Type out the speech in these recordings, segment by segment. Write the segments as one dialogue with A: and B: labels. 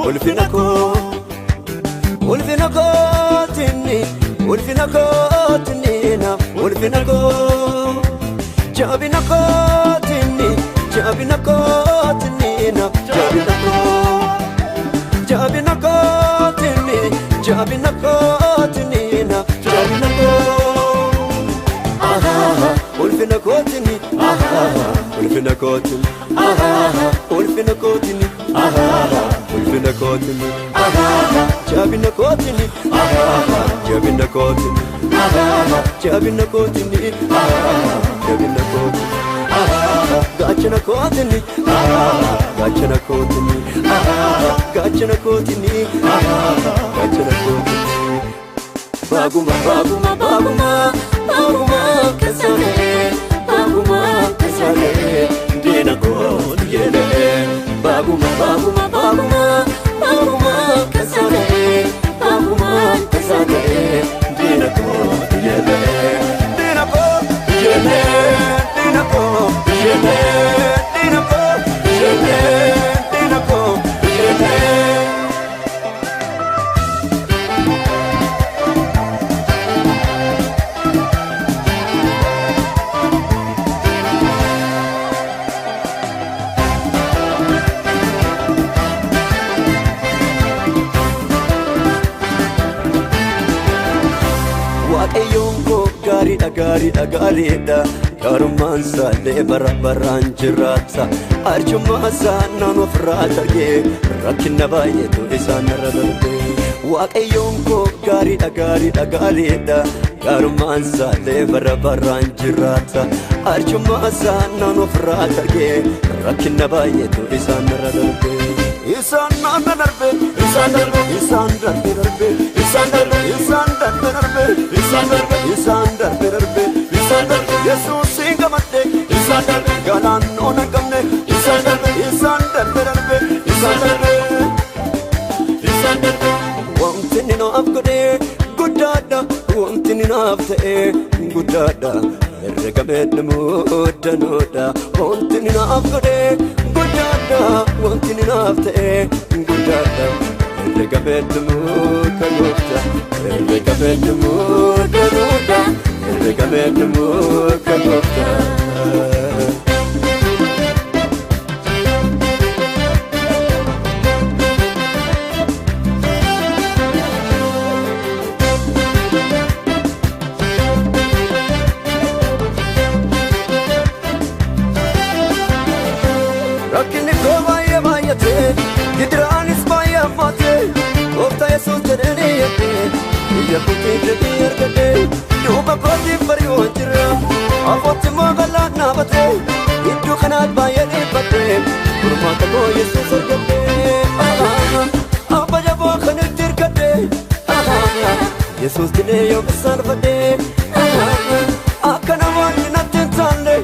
A: ulfinako tini ulfinako tinina ulfinako jabinako tini jabinako tinina jabinako tini jabinako tinina jabinako ulfinako tini ulfinako tini ulfinako tini ulfinako tini jabinako tini jabinako tini jabinako tini jabinako tini gachanako tini gachanako tini gachanako tini gachanako tini baguma baguma baguma baguma kasane dinako yele baguma baguma baguma baguma kasane dinako yele dinako yele dinako yele dinako yele dinako yele gari da karuman sale barabaran jirata arjuma sana no frata ge rakinna baye to isan radalbe waaqayyon ko gari da karuman sale barabaran jirata arjuma sana no frata ge rakinna baye to isan radalbe isan darbe isan darbe isan darbe isan darbe isan darbe isan darbe isan darbe Jesus singa matte isan darbe galan ona gamne isan darbe wantini no afgode gudada wantini no afte gudada ergamedmu danoda wantini no afgode gudada wantini no afte gudada ergamedmu kanota ergamedmu danoda ergamedmu kanota ya puti de ergade yo babati pariyo jira afot mo gala na bate iddu khanat bayane bate kurma ko yesus ergade abaya bo khanat ergade yesus dine yo san bate akana wani na tentande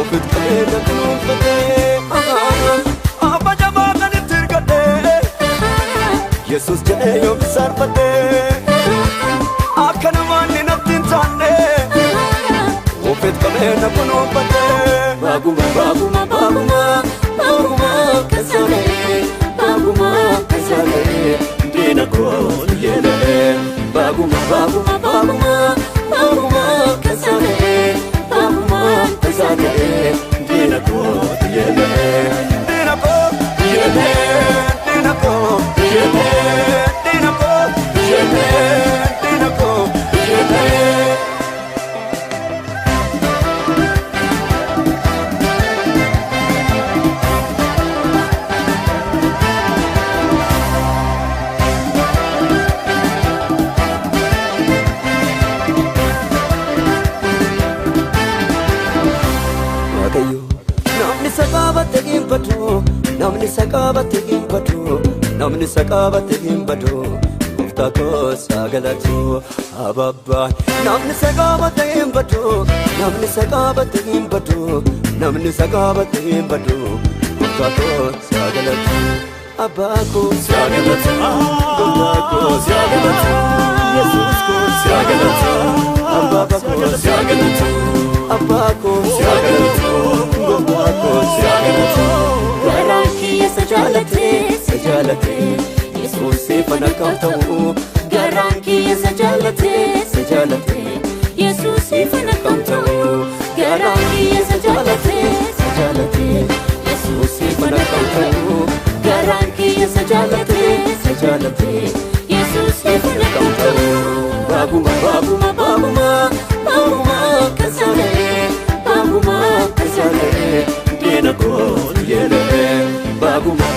A: ofit kale na kunu bate abaya bo khanat ergade yesus dine yo san bate na kuno pate baguma baguma baguma baguma kasale dinako yele baguma baguma baguma baguma kasale dinako yele dinako yele dinako yele dinako yele dinako yele namni sakabate gimbado mufta ko sagalatu ababa namni sakabate gimbado mufta ko sagalatu abako sagalatu abako sagalatu yesus ko sagalatu ababa ko sagalatu abako sagalatu abako sagalatu garaki sajalate kam ta'u garaan kiyya jaalate Yesuus ifana kam ta'u garaan kiyya jaalate Yesuus ifana kam ta'u garaan kiyya jaalate Yesuus ifana kam ta'u Baguma kasale dina ko yele Baguma